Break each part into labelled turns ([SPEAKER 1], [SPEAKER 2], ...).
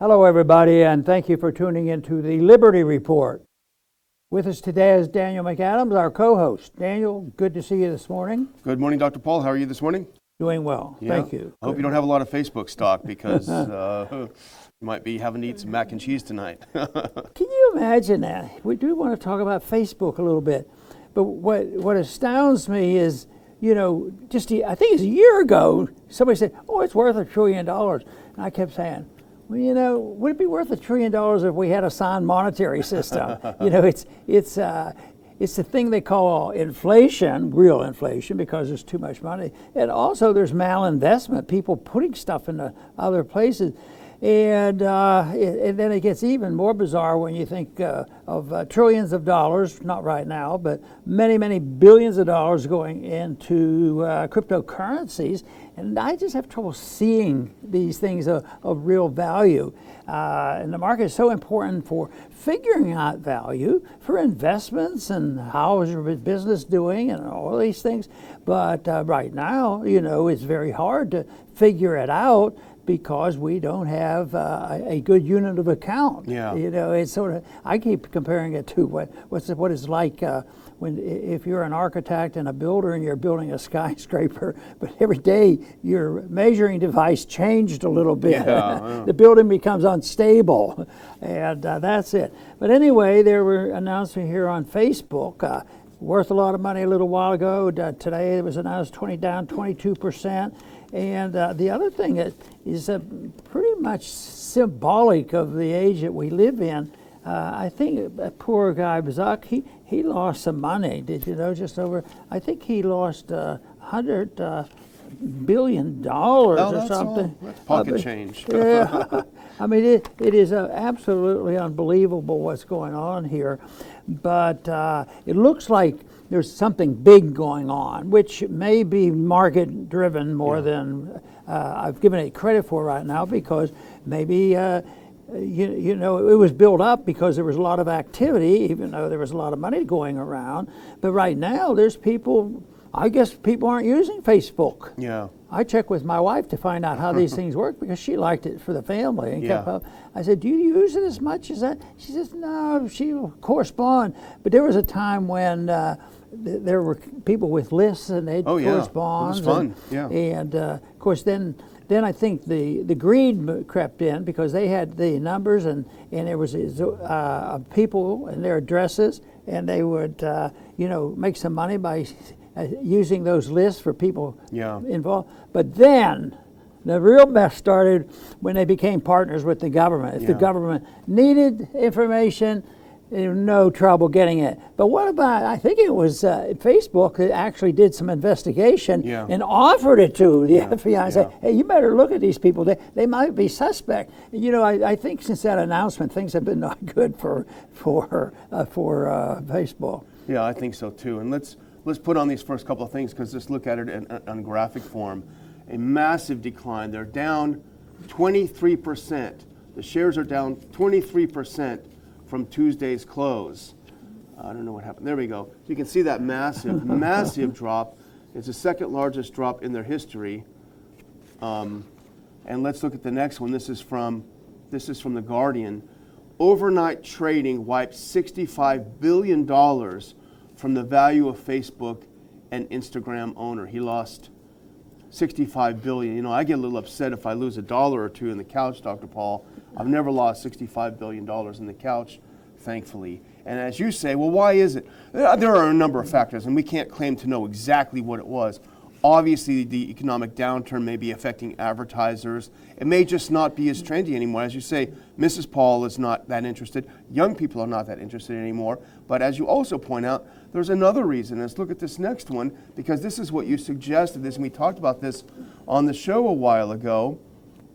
[SPEAKER 1] Hello, everybody, and thank you for tuning into the Liberty Report. With us today is Daniel McAdams, our co-host. Daniel, good to see you this morning.
[SPEAKER 2] Good morning, Dr. Paul. How are you this morning?
[SPEAKER 1] Doing well.
[SPEAKER 2] Yeah.
[SPEAKER 1] Thank you.
[SPEAKER 2] I hope you don't have a lot of Facebook stock because you might be having to eat some mac and cheese tonight.
[SPEAKER 1] Can you imagine that? We do want to talk about Facebook a little bit, but what astounds me is, I think it's a year ago, somebody said, "Oh, it's worth $1 trillion," and I kept saying, well, would it be worth $1 trillion if we had a sound monetary system? It's the thing they call inflation, real inflation, because there's too much money. And also there's malinvestment, people putting stuff into other places. And then it gets even more bizarre when you think of trillions of dollars, not right now, but many, many billions of dollars going into cryptocurrencies. And I just have trouble seeing these things of real value. And the market is so important for figuring out value for investments and how is your business doing and all these things. But right now, it's very hard to figure it out because we don't have a good unit of account.
[SPEAKER 2] Yeah.
[SPEAKER 1] It's sort of, I keep comparing it to what it's like if you're an architect and a builder and you're building a skyscraper, but every day your measuring device changed a little bit. Yeah. The building becomes unstable, and that's it. But anyway, there were announcements here on Facebook, worth a lot of money a little while ago. Today it was announced down 22%. And the other thing that is pretty much symbolic of the age that we live in, I think that poor guy Zuck, he lost some money. Did you know? Just over, I think he lost $100 billion or something.
[SPEAKER 2] That's pocket change.
[SPEAKER 1] Yeah, I mean it is absolutely unbelievable what's going on here, but it looks like there's something big going on, which may be market driven more than I've given it credit for right now, because maybe it was built up because there was a lot of activity, even though there was a lot of money going around. But right now there's people, I guess people aren't using Facebook.
[SPEAKER 2] Yeah.
[SPEAKER 1] I checked with my wife to find out how these things work because she liked it for the family and kept up. I said, "Do you use it as much as that?" She says, "No, she'll correspond." But there was a time when there were people with lists and they'd correspond.
[SPEAKER 2] It was fun.
[SPEAKER 1] And of course, then I think the greed crept in because they had the numbers and there was people and their addresses, and they would make some money by using those lists for people involved. But then the real mess started when they became partners with the government. If the government needed information, there was no trouble getting it. But what about, I think it was Facebook that actually did some investigation and offered it to the FBI and said, "Hey, you better look at these people. They might be suspect." I think since that announcement, things have been not good for Facebook.
[SPEAKER 2] Yeah, I think so too. And let's put on these first couple of things, because just look at it on graphic form. A massive decline. They're down 23%. The shares are down 23% from Tuesday's close. I don't know what happened. There we go. So you can see that massive, massive drop. It's the second largest drop in their history. And let's look at the next one. This is from The Guardian. Overnight trading wiped $65 billion from the value of Facebook and Instagram owner. He lost $65 billion. I get a little upset if I lose $1 or $2 in the couch, Dr. Paul. I've never lost $65 billion in the couch, thankfully. And as you say, well, why is it? There are a number of factors, and we can't claim to know exactly what it was. Obviously, the economic downturn may be affecting advertisers. It may just not be as trendy anymore. As you say, Mrs. Paul is not that interested. Young people are not that interested anymore. But as you also point out, there's another reason. Let's look at this next one, because this is what you suggested. And we talked about this on the show a while ago,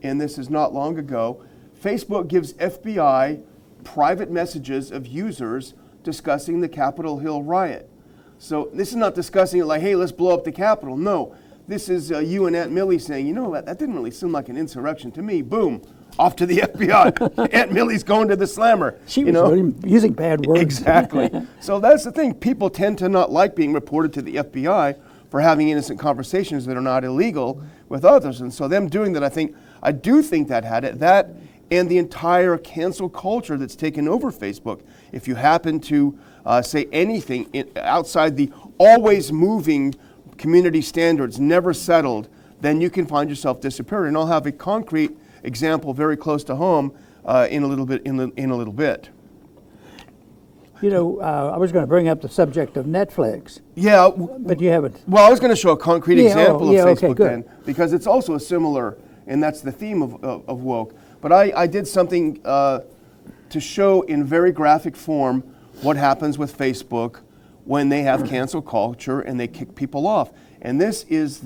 [SPEAKER 2] and this is not long ago. Facebook gives FBI private messages of users discussing the Capitol Hill riot. So this is not discussing it like, hey, let's blow up the Capitol. No, this is you and Aunt Millie saying, that didn't really seem like an insurrection to me. Boom, off to the FBI. Aunt Millie's going to the slammer.
[SPEAKER 1] She was really using bad words.
[SPEAKER 2] Exactly. So that's the thing. People tend to not like being reported to the FBI for having innocent conversations that are not illegal with others. And so them doing that, I do think that had it. That and the entire cancel culture that's taken over Facebook. If you happen to say anything outside the always moving community standards, never settled, then you can find yourself disappearing. And I'll have a concrete example very close to home in a little bit.
[SPEAKER 1] You know, I was going to bring up the subject of Netflix.
[SPEAKER 2] Yeah.
[SPEAKER 1] But you haven't.
[SPEAKER 2] Well, I was going to show a concrete example of Facebook
[SPEAKER 1] okay,
[SPEAKER 2] then, because it's also a similar, and that's the theme of woke. But I did something to show in very graphic form what happens with Facebook when they have cancel culture and they kick people off. And this is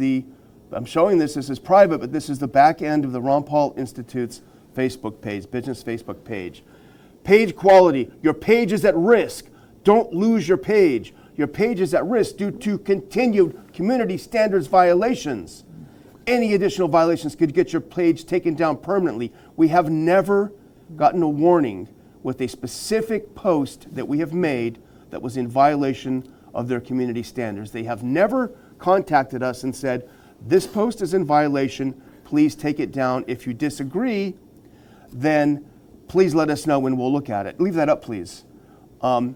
[SPEAKER 2] I'm showing this is private, but this is the back end of the Ron Paul Institute's Facebook page, business Facebook page. Page quality, your page is at risk. Don't lose your page. Your page is at risk due to continued community standards violations. Any additional violations could get your page taken down permanently. We have never gotten a warning with a specific post that we have made that was in violation of their community standards. They have never contacted us and said, this post is in violation, please take it down. If you disagree, then please let us know and we'll look at it. Leave that up, please. And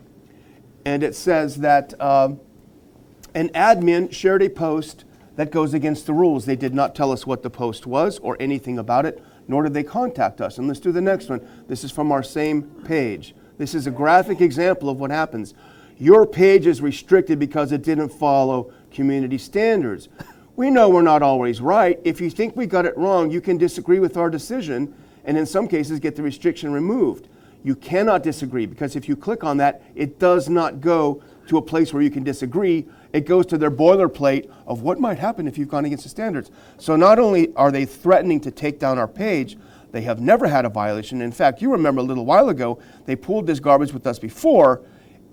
[SPEAKER 2] it says that an admin shared a post that goes against the rules. They did not tell us what the post was or anything about it, nor did they contact us. And let's do the next one. This is from our same page. This is a graphic example of what happens. Your page is restricted because it didn't follow community standards. We know we're not always right. If you think we got it wrong, you can disagree with our decision and in some cases get the restriction removed. You cannot disagree because if you click on that, it does not go to a place where you can disagree. It goes to their boilerplate of what might happen if you've gone against the standards. So not only are they threatening to take down our page, they have never had a violation. In fact, you remember a little while ago, they pulled this garbage with us before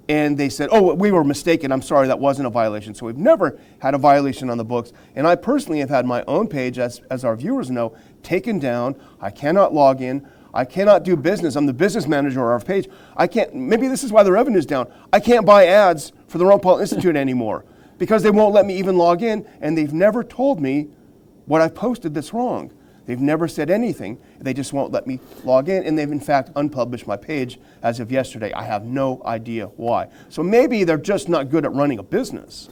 [SPEAKER 2] and they said, oh, we were mistaken. I'm sorry, that wasn't a violation. So we've never had a violation on the books. And I personally have had my own page, as our viewers know, taken down. I cannot log in. I cannot do business. I'm the business manager of our page. I can't, maybe this is why the revenue's down. I can't buy ads for the Ron Paul Institute anymore because they won't let me even log in, and they've never told me what I've posted that's wrong. They've never said anything. They just won't let me log in, and they've in fact unpublished my page as of yesterday. I have no idea why. So maybe they're just not good at running a business.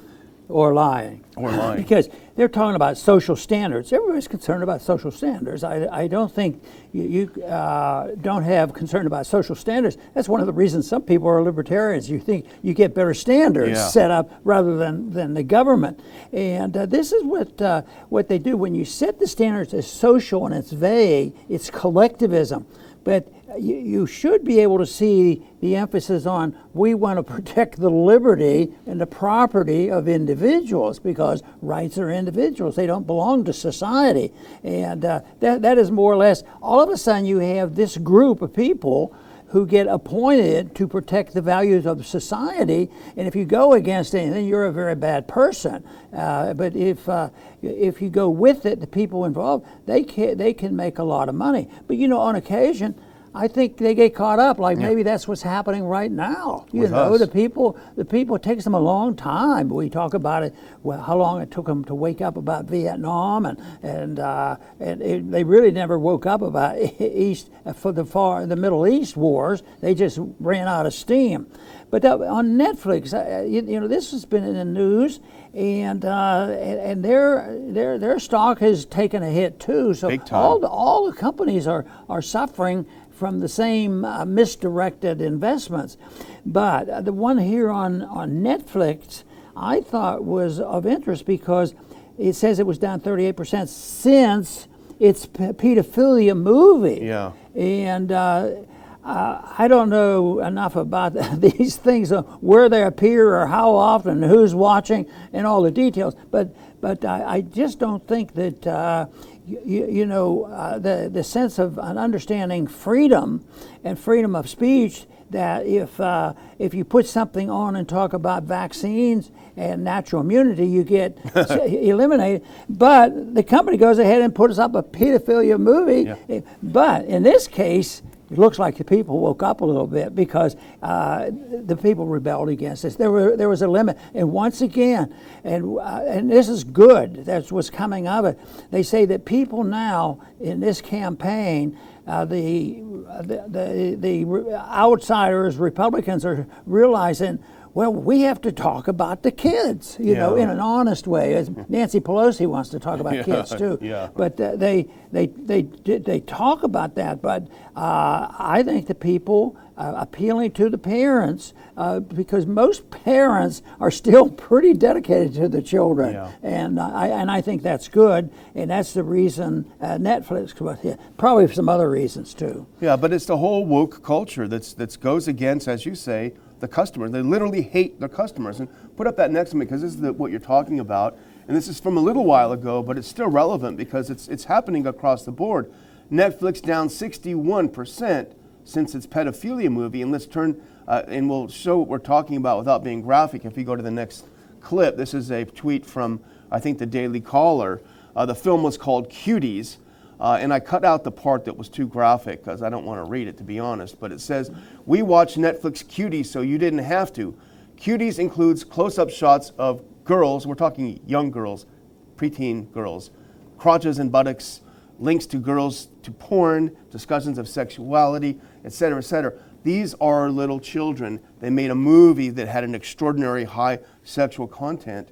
[SPEAKER 1] Or lying.
[SPEAKER 2] Or lying.
[SPEAKER 1] Because they're talking about social standards. Everybody's concerned about social standards. I don't think you don't have concern about social standards. That's one of the reasons some people are libertarians. You think you get better standards set up rather than the government. And this is what they do. When you set the standards as social and it's vague, it's collectivism. But you should be able to see the emphasis on we want to protect the liberty and the property of individuals because rights are individuals. They don't belong to society. And that is more or less, all of a sudden you have this group of people who get appointed to protect the values of society, and if you go against anything, you're a very bad person. But if you go with it, the people involved, they can make a lot of money. But you know, on occasion, I think they get caught up. Like maybe that's what's happening right now. You know, the people. It takes them a long time. We talk about it. Well, how long it took them to wake up about Vietnam, and they really never woke up about the Middle East wars. They just ran out of steam. But on Netflix, you know, this has been in the news, and their stock has taken a hit too. So all the companies are suffering from the same misdirected investments. But the one here on Netflix I thought was of interest because it says it was down 38% since its pedophilia movie.
[SPEAKER 2] Yeah. And
[SPEAKER 1] I don't know enough about these things, where they appear or how often, who's watching, and all the details. But I just don't think that the sense of an understanding freedom and freedom of speech, that if you put something on and talk about vaccines and natural immunity, you get eliminated. But the company goes ahead and puts up a pedophilia movie. Yeah. But in this case, it looks like the people woke up a little bit because the people rebelled against this. There was a limit, and once again, and this is good. That's what's coming of it. They say that people now in this campaign the outsiders, Republicans, are realizing, well, we have to talk about the kids, you know, in an honest way. As Nancy Pelosi wants to talk about kids too. But they talk about that. But I think the people appealing to the parents, because most parents are still pretty dedicated to the children, and I think that's good, and that's the reason Netflix, probably for some other reasons too.
[SPEAKER 2] Yeah, but it's the whole woke culture that goes against, as you say, the customers. They literally hate their customers. And put up that next to me, because this is what you're talking about. And this is from a little while ago, but it's still relevant because it's happening across the board. Netflix down 61% since its pedophilia movie. And let's turn, and we'll show what we're talking about without being graphic if we go to the next clip. This is a tweet from, I think, the Daily Caller. The film was called Cuties. And I cut out the part that was too graphic because I don't want to read it, to be honest. But it says, "We watched Netflix Cuties so you didn't have to. Cuties includes close-up shots of girls," we're talking young girls, preteen girls, crotches and buttocks, links to girls to porn, discussions of sexuality, etc., etc. These are little children. They made a movie that had an extraordinary high sexual content.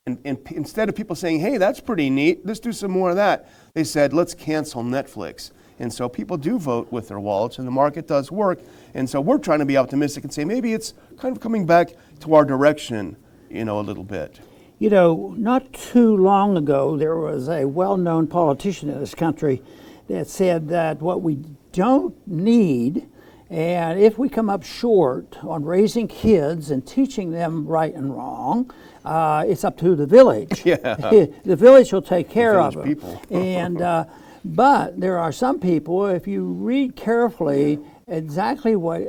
[SPEAKER 2] And instead of people saying, hey, that's pretty neat, let's do some more of that, they said, let's cancel Netflix. And so people do vote with their wallets, and the market does work. And so we're trying to be optimistic and say maybe it's kind of coming back to our direction, you know, a little bit.
[SPEAKER 1] You know, not too long ago, there was a well-known politician in this country that said that what we don't need, and if we come up short on raising kids and teaching them right and wrong, it's up to the village. The village will take care of them.
[SPEAKER 2] People.
[SPEAKER 1] And but there are some people, if you read carefully exactly what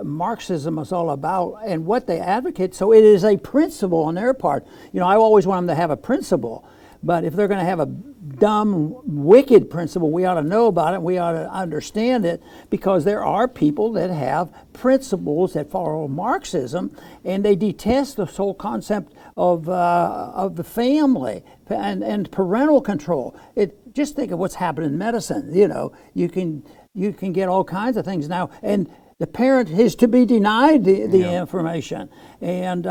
[SPEAKER 1] Marxism is all about and what they advocate, so it is a principle on their part. You know, I always want them to have a principle, but if they're going to have a dumb, wicked principle, we ought to know about it, we ought to understand it, because there are people that have principles that follow Marxism, and they detest this whole concept of the family and parental control. Just think of what's happened in medicine. You know, you can get all kinds of things now, and the parent is to be denied the information, and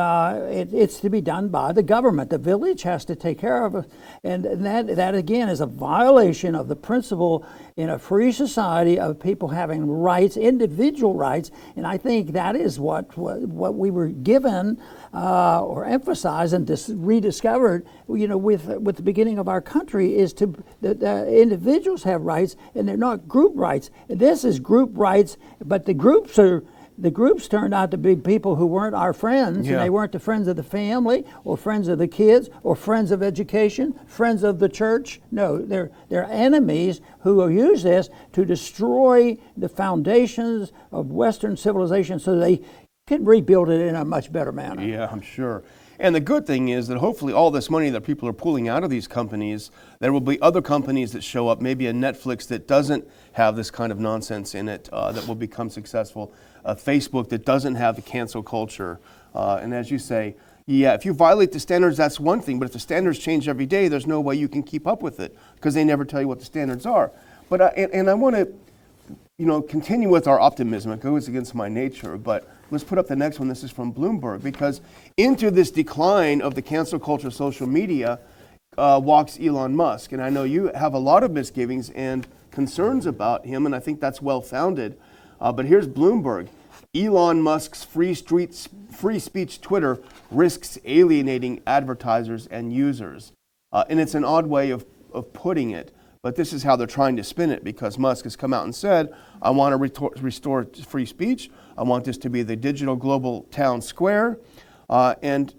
[SPEAKER 1] it's to be done by the government. The village has to take care of it, and that again is a violation of the principle in a free society of people having rights, individual rights, and I think that is what we were given or emphasized and rediscovered, you know, with the beginning of our country, is that individuals have rights and they're not group rights. This is group rights, but the groups turned out to be people who weren't our friends, and they weren't the friends of the family or friends of the kids or friends of education, friends of the church. No, they're enemies who will use this to destroy the foundations of Western civilization so they can rebuild it in a much better manner.
[SPEAKER 2] Yeah, I'm sure. And the good thing is that hopefully all this money that people are pulling out of these companies, there will be other companies that show up, maybe a Netflix that doesn't have this kind of nonsense in it, that will become successful, a Facebook that doesn't have the cancel culture. And as you say, if you violate the standards, that's one thing, but if the standards change every day, there's no way you can keep up with it because they never tell you what the standards are. But I want to, you know, continue with our optimism. It goes against my nature, but let's put up the next one. This is from Bloomberg, because into this decline of the cancel culture social media walks Elon Musk. And I know you have a lot of misgivings and concerns about him, and I think that's well-founded. But here's Bloomberg. Elon Musk's free speech Twitter risks alienating advertisers and users. And it's an odd way of putting it. But this is how they're trying to spin it, because Musk has come out and said, I want to restore free speech. I want this to be the digital global town square. And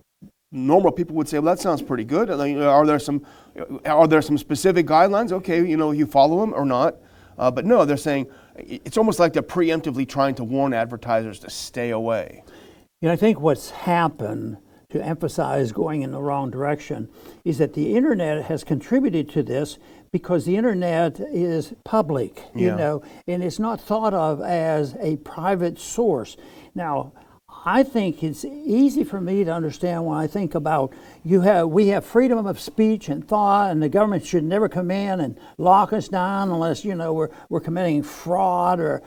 [SPEAKER 2] normal people would say, well, that sounds pretty good. Are there some specific guidelines? Okay, you know, you follow them or not. But no, they're saying it's almost like they're preemptively trying to warn advertisers to stay away.
[SPEAKER 1] You know, I think what's happened, to emphasize going in the wrong direction, is that the internet has contributed to this, because the internet is public, you know, and it's not thought of as a private source. Now, I think it's easy for me to understand when I think about we have freedom of speech and thought, and the government should never come in and lock us down unless we're committing fraud or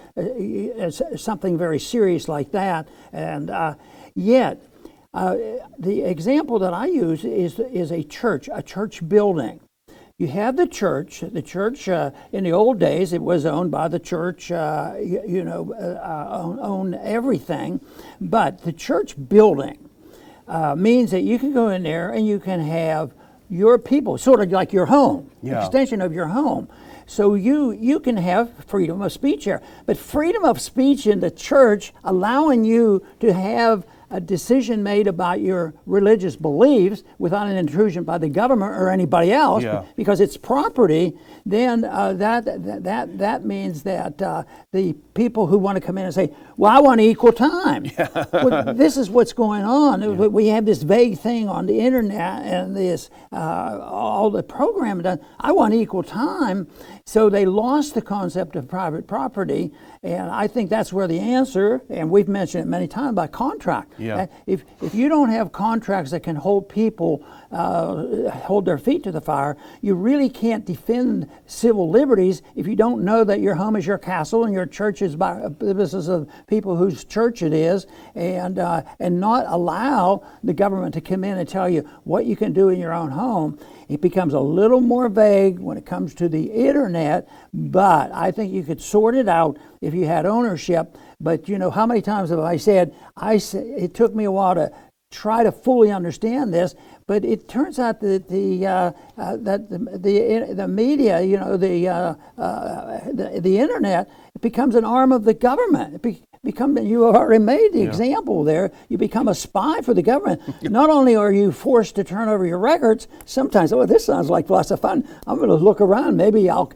[SPEAKER 1] something very serious like that. And yet, the example that I use is a church building. You have the church. The church, in the old days, it was owned by the church, owned everything. But the church building means that you can go in there and you can have your people, sort of like your home, extension of your home. So you can have freedom of speech here. But freedom of speech in the church, allowing you to have a decision made about your religious beliefs without an intrusion by the government or anybody else, because it's property, then that means that the people who want to come in and say, well, I want equal time. Well, this is what's going on. We have this vague thing on the internet and this all the programming done. I want equal time. So they lost the concept of private property, and I think that's where the answer, and we've mentioned it many times, by contract. If you don't have contracts that can hold people, hold their feet to the fire, you really can't defend civil liberties if you don't know that your home is your castle and your church is the business of people whose church it is, and not allow the government to come in and tell you what you can do in your own home. It becomes a little more vague when it comes to the internet, but I think you could sort it out if you had ownership. But how many times have I said, it took me a while to try to fully understand this, but it turns out that the media, the internet, it becomes an arm of the government. You have already made the example there. You become a spy for the government. Not only are you forced to turn over your records, sometimes, this sounds like lots of fun. I'm going to look around. Maybe I'll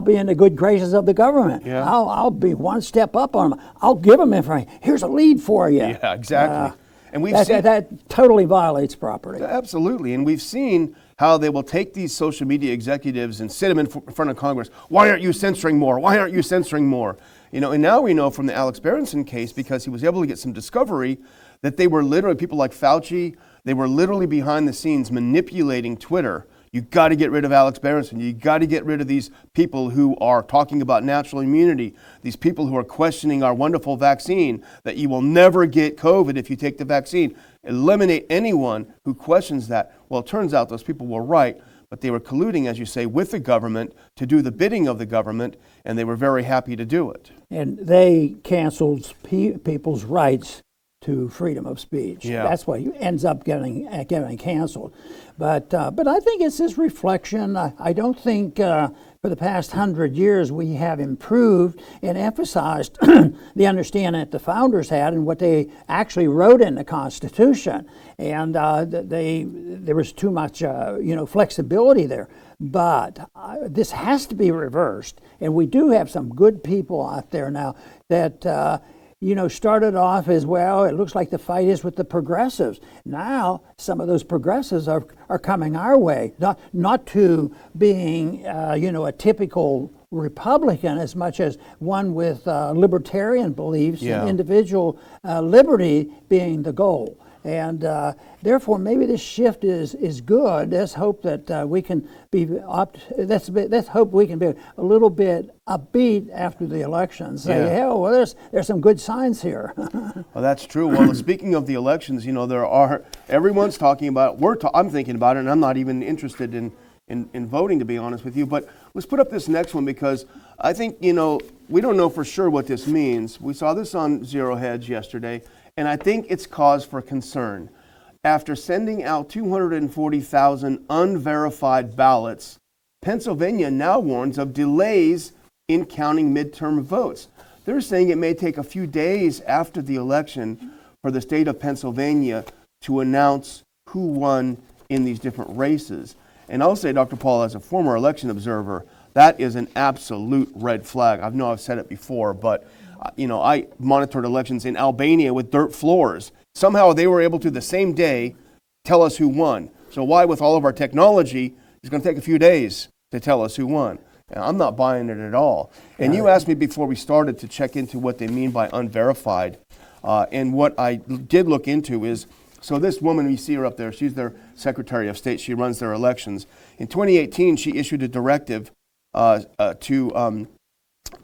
[SPEAKER 1] be in the good graces of the government. I'll be one step up on them. I'll give them information. Here's a lead for you.
[SPEAKER 2] Yeah, exactly. And
[SPEAKER 1] that totally violates property.
[SPEAKER 2] Absolutely. And we've seen how they will take these social media executives and sit them in front of Congress. Why aren't you censoring more? Why aren't you censoring more? And now we know from the Alex Berenson case, because he was able to get some discovery, that they were literally, people like Fauci, they were literally behind the scenes manipulating Twitter. You got to get rid of Alex Berenson. You got to get rid of these people who are talking about natural immunity, these people who are questioning our wonderful vaccine, that you will never get COVID if you take the vaccine. Eliminate anyone who questions that. Well, it turns out those people were right, but they were colluding, as you say, with the government to do the bidding of the government, and they were very happy to do it.
[SPEAKER 1] And they canceled people's rights to freedom of speech. That's why it ends up getting canceled. But I think it's this reflection. I don't think for the past 100 years we have improved and emphasized the understanding that the founders had and what they actually wrote in the Constitution. And there was too much flexibility there. But this has to be reversed, and we do have some good people out there now that started off as, well, it looks like the fight is with the progressives. Now some of those progressives are coming our way, not to being a typical Republican as much as one with libertarian beliefs and individual liberty being the goal. And therefore, maybe this shift is good. Let's hope that we can be let's hope we can be a little bit upbeat after the election. Say, there's some good signs here.
[SPEAKER 2] Well, that's true. Well, speaking of the elections, everyone's talking about. I'm thinking about it, and I'm not even interested in voting, to be honest with you. But let's put up this next one, because I think we don't know for sure what this means. We saw this on Zero Hedge yesterday. And I think it's cause for concern. After sending out 240,000 unverified ballots, Pennsylvania now warns of delays in counting midterm votes. They're saying it may take a few days after the election for the state of Pennsylvania to announce who won in these different races. And I'll say, Dr. Paul, as a former election observer, that is an absolute red flag. I know I've said it before, but I monitored elections in Albania with dirt floors. Somehow they were able to, the same day, tell us who won. So why, with all of our technology, it's going to take a few days to tell us who won? And I'm not buying it at all. And you asked me before we started to check into what they mean by unverified. And what I did look into is, so this woman, you see her up there, she's their Secretary of State. She runs their elections. In 2018, she issued a directive to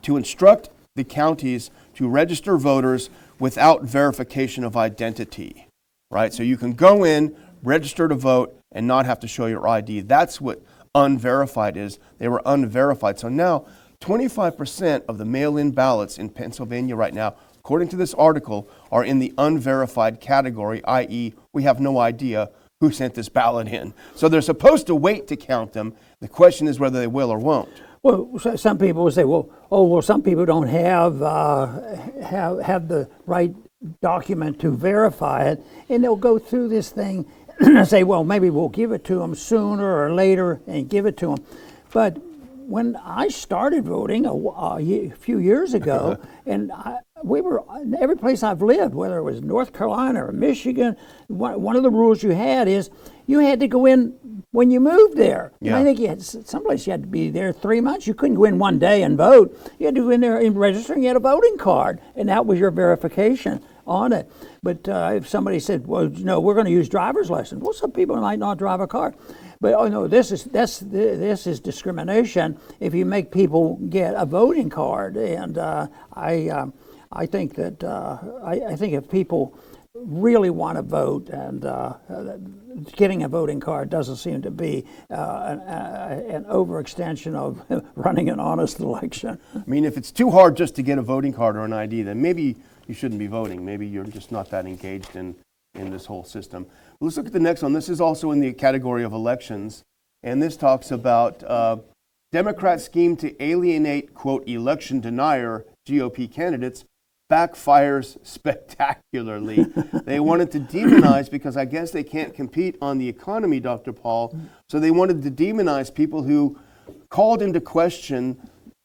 [SPEAKER 2] instruct the counties to register voters without verification of identity, right? So you can go in, register to vote, and not have to show your ID. That's what unverified is. They were unverified. So now 25% of the mail-in ballots in Pennsylvania right now, according to this article, are in the unverified category, i.e. we have no idea who sent this ballot in. So they're supposed to wait to count them. The question is whether they will or won't.
[SPEAKER 1] Well, some people will say, some people don't have the right document to verify it, and they'll go through this thing and say, well, maybe we'll give it to them sooner or later and give it to them. But when I started voting a few years ago, and we were every place I've lived, whether it was North Carolina or Michigan, one of the rules you had is you had to go in when you moved there. Yeah. I think you had someplace you had to be there 3 months. You couldn't go in one day and vote. You had to go in there and register, and you had a voting card, and that was your verification on it. But if somebody said, well, we're going to use driver's license. Well, some people might not drive a car. But this is discrimination if you make people get a voting card. And I think that I think if people really want to vote, and getting a voting card doesn't seem to be an overextension of running an honest election.
[SPEAKER 2] I mean, if it's too hard just to get a voting card or an ID, then maybe you shouldn't be voting. Maybe you're just not that engaged in this whole system. Let's look at the next one. This is also in the category of elections, and this talks about Democrat scheme to alienate, quote, election denier GOP candidates backfires spectacularly. They wanted to demonize, because I guess they can't compete on the economy, Dr. Paul, so they wanted to demonize people who called into question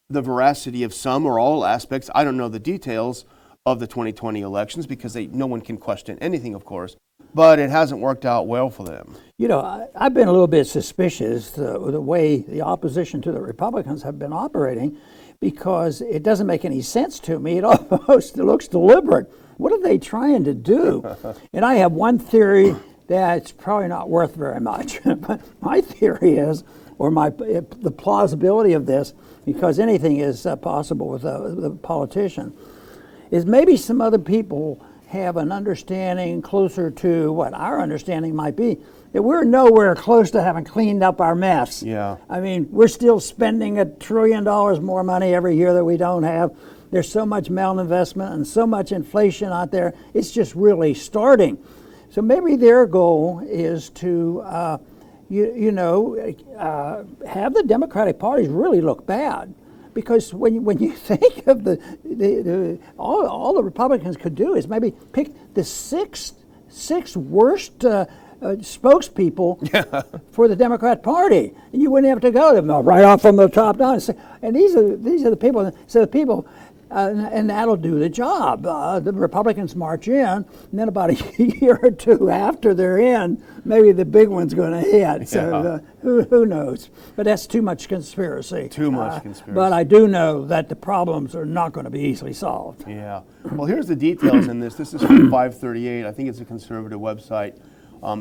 [SPEAKER 2] the veracity of some or all aspects, I don't know the details, of the 2020 elections, because no one can question anything, of course, but it hasn't worked out well for them.
[SPEAKER 1] I've been a little bit suspicious the way the opposition to the Republicans have been operating, because it doesn't make any sense to me. It almost looks deliberate. What are they trying to do? And I have one theory that's probably not worth very much. But my theory is, or the plausibility of this, because anything is possible with a politician, is maybe some other people have an understanding closer to what our understanding might be, that we're nowhere close to having cleaned up our mess.
[SPEAKER 2] Yeah.
[SPEAKER 1] I mean, we're still spending $1 trillion more money every year that we don't have. There's so much malinvestment and so much inflation out there. It's just really starting. So maybe their goal is to, have the Democratic parties really look bad. Because when you think of all the Republicans could do is maybe pick the six worst spokespeople for the Democrat Party, and you wouldn't have to go to them right off from the top down. And these are the people. So the people, and that'll do the job. The Republicans march in, and then about a year or two after they're in, maybe the big one's going to hit. Yeah. So who knows? But that's too much conspiracy.
[SPEAKER 2] Too much conspiracy.
[SPEAKER 1] But I do know that the problems are not going to be easily solved.
[SPEAKER 2] Yeah. Well, here's the details in this. This is from 538. I think it's a conservative website.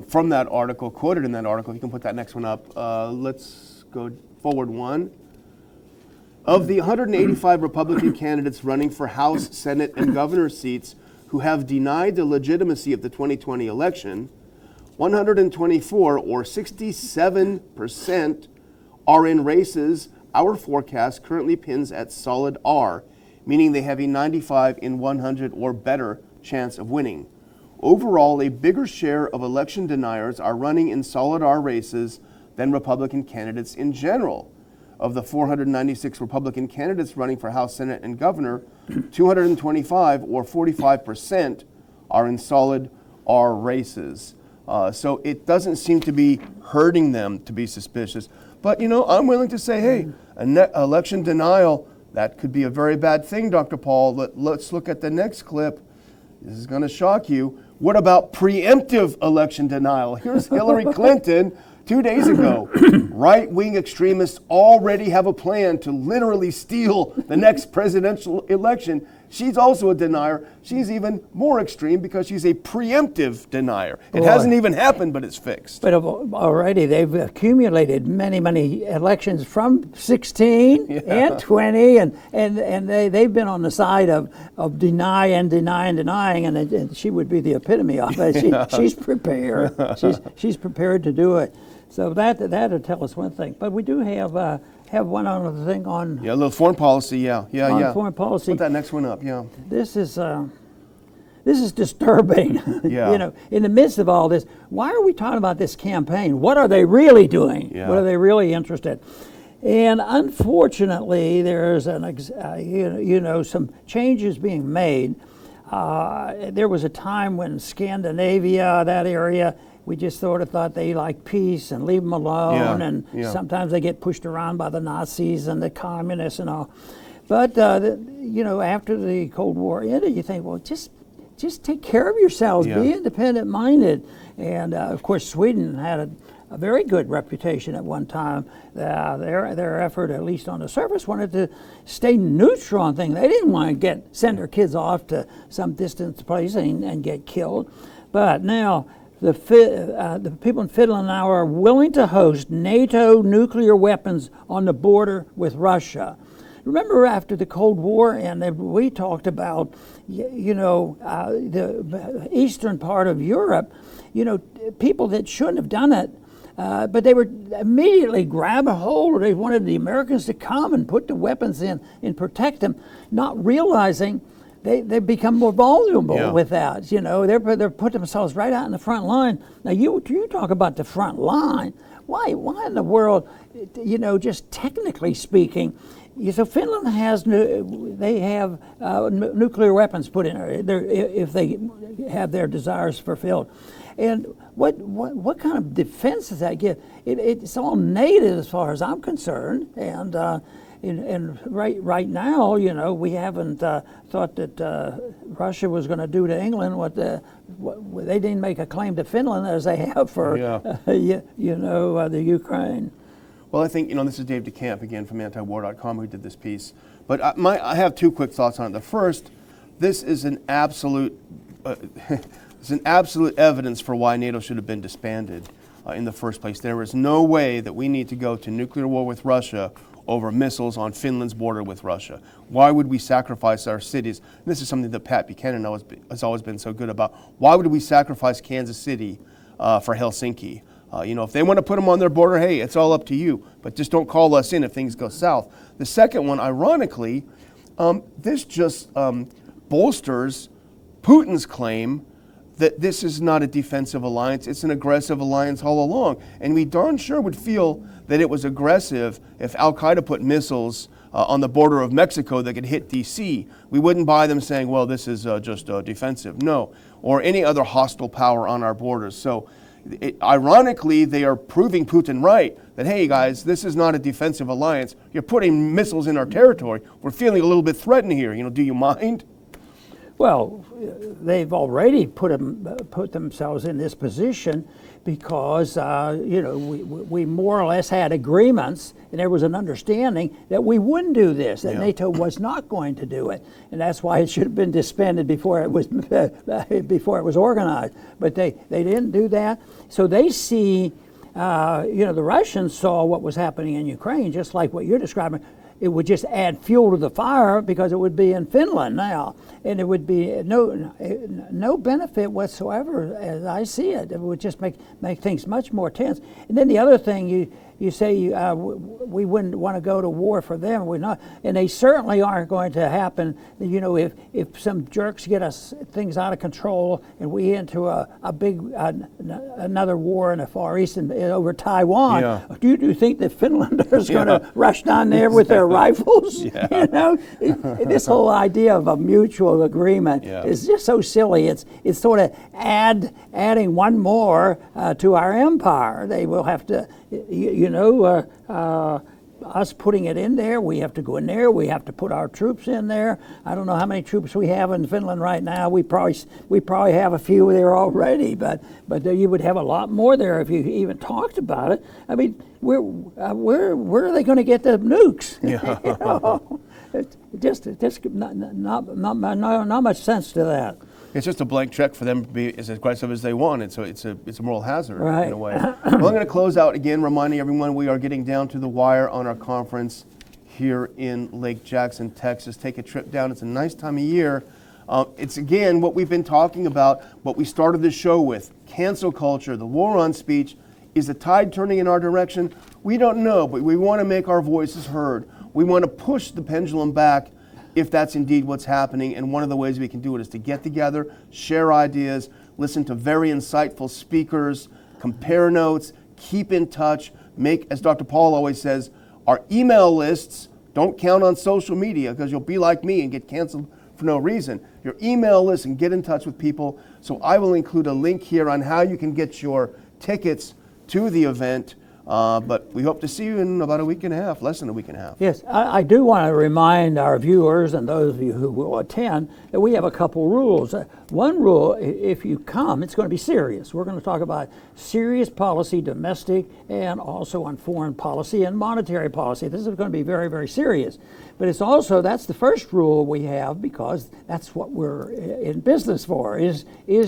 [SPEAKER 2] From that article, quoted in that article, you can put that next one up. Let's go forward one. Of the 185 Republican candidates running for House, Senate, and governor seats who have denied the legitimacy of the 2020 election, 124, or 67%, are in races our forecast currently pins at solid R, meaning they have a 95 in 100 or better chance of winning. Overall, a bigger share of election deniers are running in solid R races than Republican candidates in general. Of the 496 Republican candidates running for House, Senate, and governor, 225, or 45%, are in solid R races. So it doesn't seem to be hurting them to be suspicious. But, I'm willing to say, hey, election denial, that could be a very bad thing, Dr. Paul. Let's look at the next clip. This is going to shock you. What about preemptive election denial? Here's Hillary Clinton 2 days ago, right-wing extremists already have a plan to literally steal the next presidential election. She's also a denier. She's even more extreme because she's a preemptive denier. It hasn't even happened, but it's fixed.
[SPEAKER 1] But already they've accumulated many elections from 16 and 20, and they've been on the side of denying, and she would be the epitome of it. She's prepared. She's prepared to do it. So that'll tell us one thing. But we do have one other thing on.
[SPEAKER 2] Yeah, a little foreign policy. Yeah.
[SPEAKER 1] Foreign policy.
[SPEAKER 2] Put that next one up. Yeah.
[SPEAKER 1] This is disturbing.
[SPEAKER 2] Yeah.
[SPEAKER 1] You know, in the midst of all this, why are we talking about this campaign? What are they really doing?
[SPEAKER 2] Yeah.
[SPEAKER 1] What are they really interested? And unfortunately, there's some changes being made. There was a time when Scandinavia, that area, we just sort of thought they like peace and leave them alone, sometimes they get pushed around by the Nazis and the communists and all. But after the Cold War ended, you think, well, just take care of yourselves, be independent-minded. And of course, Sweden had a very good reputation at one time. Their effort, at least on the surface, wanted to stay neutral on things. They didn't want to send their kids off to some distant place and get killed. But now, the people in Finland now are willing to host NATO nuclear weapons on the border with Russia. Remember after the Cold War, and we talked about, the eastern part of Europe, people that shouldn't have done it, but they were immediately grab a hold. They wanted the Americans to come and put the weapons in and protect them, not realizing they become more vulnerable with that. They're put themselves right out in the front line. Now you talk about the front line. Why in the world? Just technically speaking, so Finland has nuclear weapons put in there if they have their desires fulfilled. And what kind of defense does that give? It's all negative as far as I'm concerned. And right now, we haven't thought that Russia was going to do to England what they didn't make a claim to Finland as they have for the Ukraine.
[SPEAKER 2] Well, I think this is Dave DeCamp again from antiwar.com who did this piece. But I have two quick thoughts on it. The first, this is an absolute evidence for why NATO should have been disbanded in the first place. There is no way that we need to go to nuclear war with Russia over missiles on Finland's border with Russia. Why would we sacrifice our cities? And this is something that Pat Buchanan has always been so good about. Why would we sacrifice Kansas City for Helsinki? If they want to put them on their border, hey, it's all up to you. But just don't call us in if things go south. The second one, ironically, this just bolsters Putin's claim that this is not a defensive alliance, it's an aggressive alliance all along. And we darn sure would feel that it was aggressive if Al-Qaeda put missiles on the border of Mexico that could hit D.C. We wouldn't buy them saying, well, this is just defensive. No, or any other hostile power on our borders. So ironically, they are proving Putin right, that, hey, guys, this is not a defensive alliance. You're putting missiles in our territory. We're feeling a little bit threatened here. Do you mind?
[SPEAKER 1] Well, they've already put themselves in this position because we more or less had agreements, and there was an understanding that we wouldn't do this, that NATO was not going to do it, and that's why it should have been disbanded before it was organized. But they didn't do that, so they see. The Russians saw what was happening in Ukraine, just like what you're describing. It would just add fuel to the fire because it would be in Finland now, and it would be no benefit whatsoever as I see it. It would just make things much more tense. And then the other thing you say we wouldn't want to go to war for them. We're not, and they certainly aren't going to happen. If some jerks get things out of control and we into a big another war in the Far East and over Taiwan, do you think that Finlanders going to rush down there with their rifles? This whole idea of a mutual agreement is just so silly. It's sort of adding one more to our empire. They will have to us putting it in there. We have to go in there. We have to put our troops in there. I don't know how many troops we have in Finland right now. We probably have a few there already, but you would have a lot more there if you even talked about it. I mean, where are they going to get the nukes?
[SPEAKER 2] Yeah.
[SPEAKER 1] You know? Just not much sense to that.
[SPEAKER 2] It's just a blank check for them to be as aggressive as they want, and so it's a moral hazard
[SPEAKER 1] Right.
[SPEAKER 2] in a way. Well, I'm going to close out again, reminding everyone we are getting down to the wire on our conference here in Lake Jackson, Texas. Take a trip down. It's a nice time of year. It's again what we've been talking about, what we started the show with: cancel culture, the war on speech. Is the tide turning in our direction? We don't know, but we want to make our voices heard. We want to push the pendulum back if that's indeed what's happening. And one of the ways we can do it is to get together, share ideas, listen to very insightful speakers, compare notes, keep in touch, make, as Dr. Paul always says, our email lists. Don't count on social media because you'll be like me and get canceled for no reason. Your email list and get in touch with people. So I will include a link here on how you can get your tickets to the event. But we hope to see you in about a week and a half, less than a week and a half.
[SPEAKER 1] Yes, I do want to remind our viewers and those of you who will attend that we have a couple rules. One rule, if you come, it's going to be serious. We're going to talk about serious policy, domestic, and also on foreign policy and monetary policy. This is going to be very, very serious. But it's also, that's the first rule we have, because that's what we're in business for, is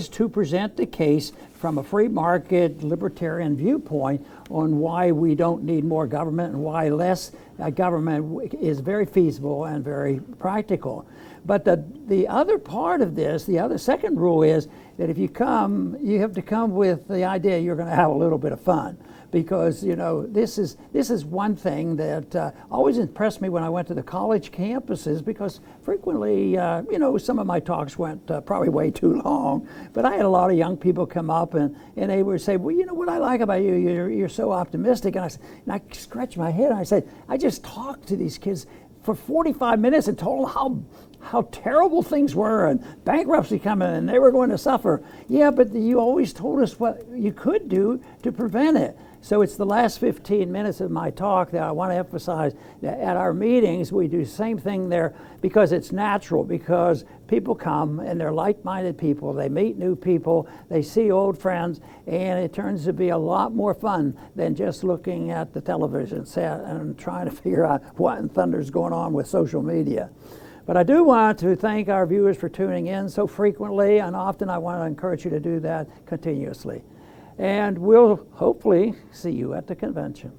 [SPEAKER 1] to present the case from a free market libertarian viewpoint on why we don't need more government and why less government is very feasible and very practical. But the other part of this, the other second rule is that if you come, you have to come with the idea you're going to have a little bit of fun. Because, you know, this is one thing that always impressed me when I went to the college campuses, because frequently, you know, some of my talks went probably way too long, but I had a lot of young people come up and they would say, well, you know what I like about you, you're so optimistic. And I scratched my head and I said, I just talked to these kids for 45 minutes and told them how terrible things were and bankruptcy coming and they were going to suffer. Yeah, but you always told us what you could do to prevent it. So it's the last 15 minutes of my talk that I want to emphasize that at our meetings we do the same thing there, because it's natural, because people come and they're like-minded people, they meet new people, they see old friends, and it turns to be a lot more fun than just looking at the television set and trying to figure out what in thunder's going on with social media. But I do want to thank our viewers for tuning in so frequently, and often I want to encourage you to do that continuously. And we'll hopefully see you at the convention.